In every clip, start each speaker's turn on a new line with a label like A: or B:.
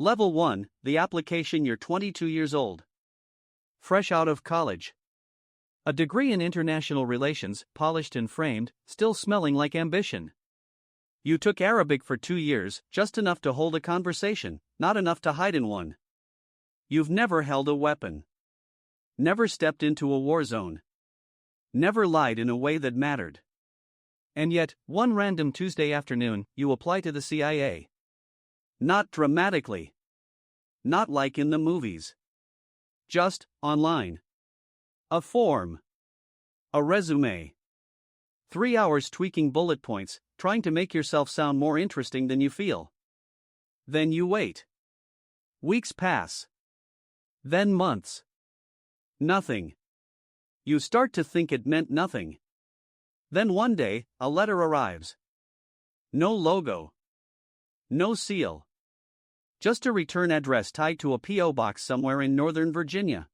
A: Level 1, the application. You're 22 years old. Fresh out of college. A degree in international relations, polished and framed, still smelling like ambition. You took Arabic for 2 years, just enough to hold a conversation, not enough to hide in one. You've never held a weapon. Never stepped into a war zone. Never lied in a way that mattered. And yet, one random Tuesday afternoon, you apply to the CIA. Not dramatically. Not like in the movies. Just, online. A form. A resume. 3 hours tweaking bullet points, trying to make yourself sound more interesting than you feel. Then you wait. Weeks pass. Then months. Nothing. You start to think it meant nothing. Then one day, a letter arrives. No logo. No seal. Just a return address tied to a P.O. box somewhere in Northern Virginia.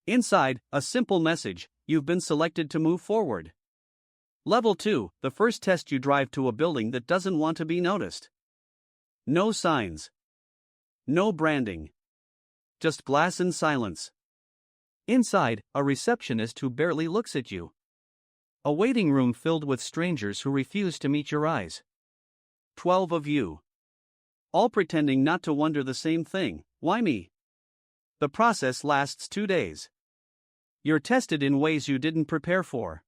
A: Inside, a simple message: you've been selected to move forward. Level 2, the first test. You drive to a building that doesn't want to be noticed. No signs. No branding. Just glass and silence. Inside, a receptionist who barely looks at you. A waiting room filled with strangers who refuse to meet your eyes. 12 of you. All pretending not to wonder the same thing: why me? The process lasts 2 days. You're tested in ways you didn't prepare for.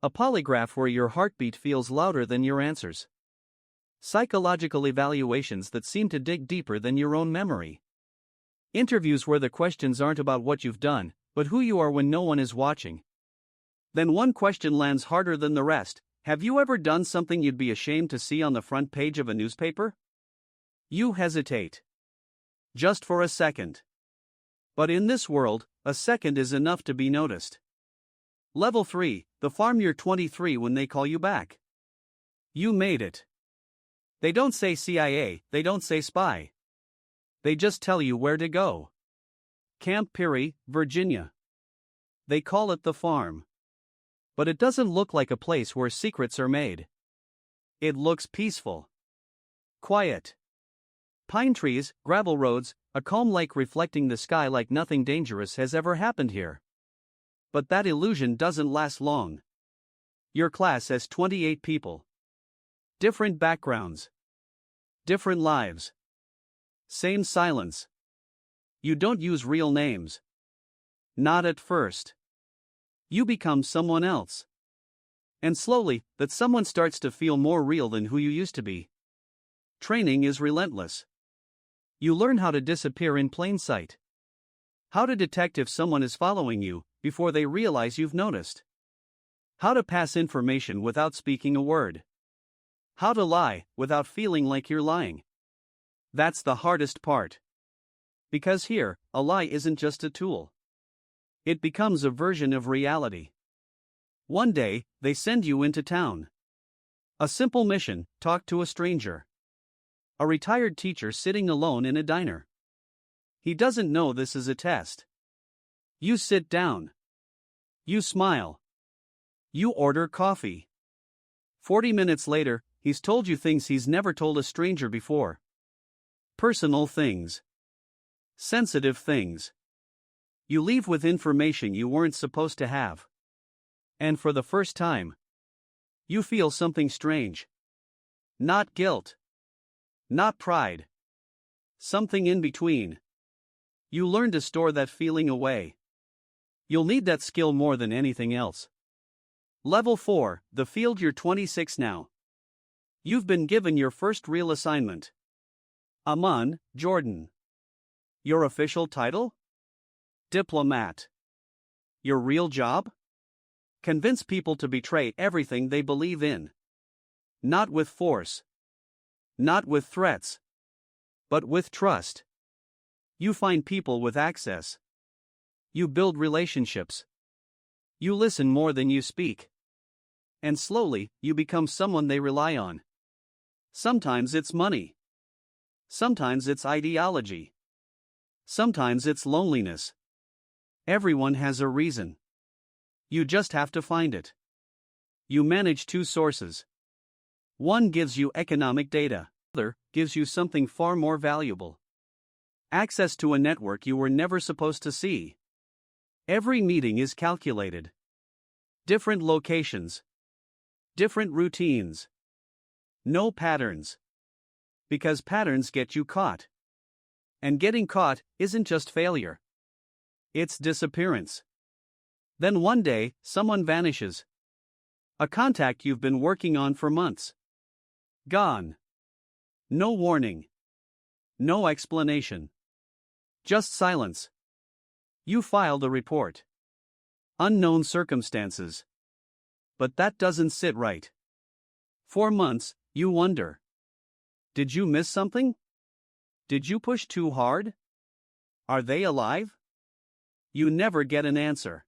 A: A polygraph where your heartbeat feels louder than your answers. Psychological evaluations that seem to dig deeper than your own memory. Interviews where the questions aren't about what you've done, but who you are when no one is watching. Then one question lands harder than the rest: have you ever done something you'd be ashamed to see on the front page of a newspaper? You hesitate. Just for a second. But in this world, a second is enough to be noticed. Level 3, the farm. You're 23 when they call you back. You made it. They don't say CIA, they don't say spy. They just tell you where to go. Camp Peary, Virginia. They call it the farm. But it doesn't look like a place where secrets are made. It looks peaceful. Quiet. Pine trees, gravel roads, a calm lake reflecting the sky like nothing dangerous has ever happened here. But that illusion doesn't last long. Your class has 28 people. Different backgrounds. Different lives. Same silence. You don't use real names. Not at first. You become someone else. And slowly, that someone starts to feel more real than who you used to be. Training is relentless. You learn how to disappear in plain sight. How to detect if someone is following you before they realize you've noticed. How to pass information without speaking a word. How to lie without feeling like you're lying. That's the hardest part. Because here, a lie isn't just a tool. It becomes a version of reality. One day, they send you into town. A simple mission: talk to a stranger. A retired teacher sitting alone in a diner. He doesn't know this is a test. You sit down. You smile. You order coffee. 40 minutes later, he's told you things he's never told a stranger before. Personal things. Sensitive things. You leave with information you weren't supposed to have. And for the first time, you feel something strange. Not guilt. Not pride. Something in between. You learn to store that feeling away. You'll need that skill more than anything else. Level 4, the field. You're 26 now. You've been given your first real assignment. Amman, Jordan. Your official title? Diplomat. Your real job? Convince people to betray everything they believe in. Not with force. Not with threats. But with trust. You find people with access. You build relationships. You listen more than you speak. And slowly, you become someone they rely on. Sometimes it's money. Sometimes it's ideology. Sometimes it's loneliness. Everyone has a reason. You just have to find it. You manage 2 sources. One gives you economic data, the other gives you something far more valuable: Access to a network you were never supposed to see. Every meeting is calculated. Different locations. Different routines. No patterns. Because patterns get you caught. And getting caught isn't just failure. It's disappearance. Then one day, someone vanishes. A contact you've been working on for months. Gone. No warning. No explanation. Just silence. You filed a report. Unknown circumstances. But that doesn't sit right. For months, you wonder. Did you miss something? Did you push too hard? Are they alive? You never get an answer.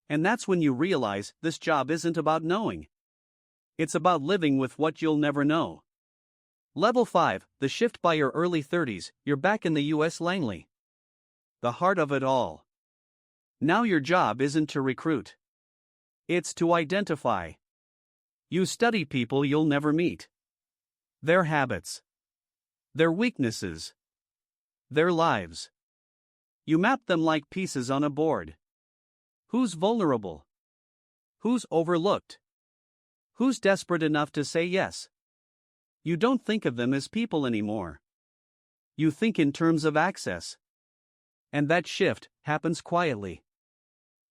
A: And that's when you realize this job isn't about knowing. It's about living with what you'll never know. Level 5, the shift by your early 30s, you're back in the US Langley. The heart of it all. Now your job isn't to recruit. It's to identify. You study people you'll never meet. Their habits. Their weaknesses. Their lives. You map them like pieces on a board. Who's vulnerable? Who's overlooked? Who's desperate enough to say yes? You don't think of them as people anymore. You think in terms of access. And that shift happens quietly.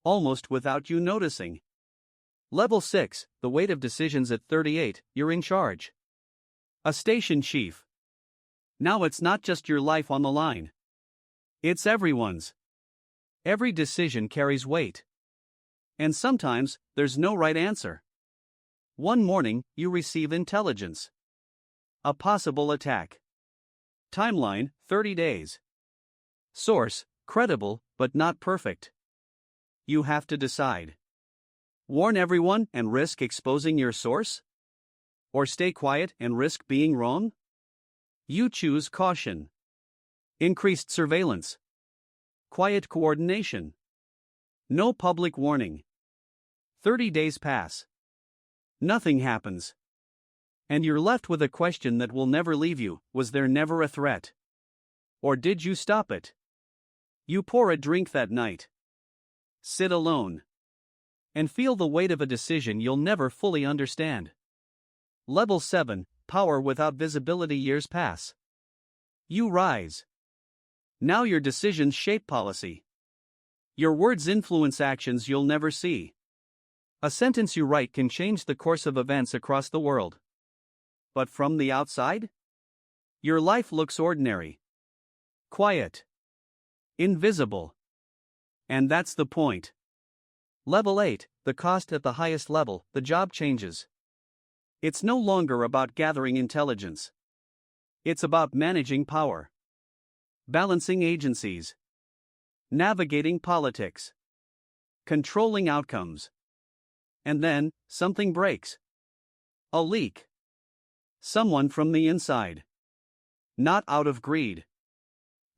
A: Almost without you noticing. Level 6, the weight of decisions at 38, you're in charge. A station chief. Now it's not just your life on the line. It's everyone's. Every decision carries weight. And sometimes, there's no right answer. One morning, you receive intelligence. A possible attack. Timeline, 30 days. Source, credible, but not perfect. You have to decide. Warn everyone and risk exposing your source? Or stay quiet and risk being wrong? You choose caution. Increased surveillance. Quiet coordination. No public warning. 30 days pass. Nothing happens. And you're left with a question that will never leave you: was there never a threat? Or did you stop it? You pour a drink that night. Sit alone. And feel the weight of a decision you'll never fully understand. Level 7, power without visibility. Years pass. You rise. Now your decisions shape policy. Your words influence actions you'll never see. A sentence you write can change the course of events across the world. But from the outside? Your life looks ordinary. Quiet. Invisible. And that's the point. Level 8, the cost at the highest level, the job changes. It's no longer about gathering intelligence. It's about managing power. Balancing agencies. Navigating politics. Controlling outcomes. And then, something breaks. A leak. Someone from the inside. Not out of greed.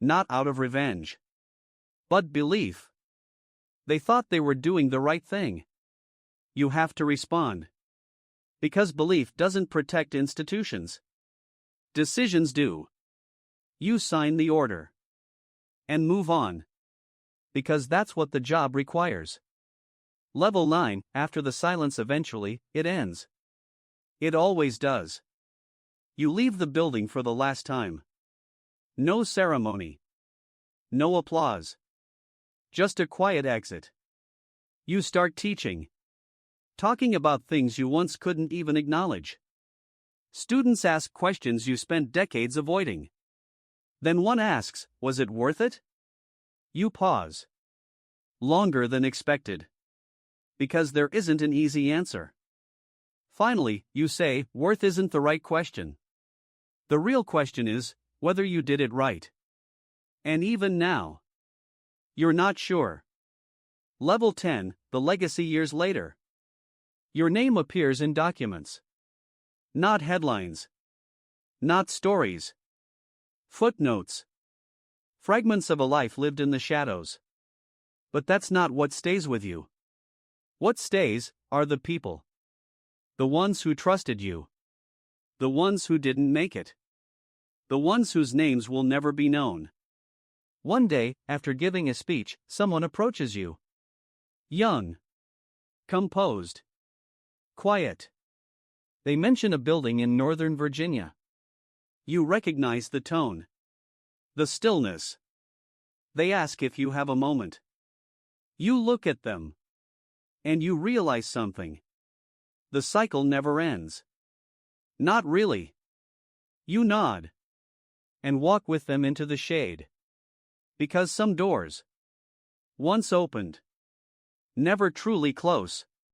A: Not out of revenge. But belief. They thought they were doing the right thing. You have to respond. Because belief doesn't protect institutions. Decisions do. You sign the order. And move on. Because that's what the job requires. Level 9, after the silence eventually, it ends. It always does. You leave the building for the last time. No ceremony. No applause. Just a quiet exit. You start teaching. Talking about things you once couldn't even acknowledge. Students ask questions you spent decades avoiding. Then one asks, was it worth it? You pause. Longer than expected. Because there isn't an easy answer. Finally, you say, worth isn't the right question. The real question is, whether you did it right. And even now, you're not sure. Level 10, the legacy. Years later. Your name appears in documents. Not headlines. Not stories. Footnotes. Fragments of a life lived in the shadows. But that's not what stays with you. What stays are the people. The ones who trusted you. The ones who didn't make it. The ones whose names will never be known. One day, after giving a speech, someone approaches you. Young. Composed. Quiet. They mention a building in Northern Virginia. You recognize the tone. The stillness. They ask if you have a moment. You look at them. And you realize something. The cycle never ends. Not really. You nod. And walk with them into the shade. Because some doors, once opened, never truly close.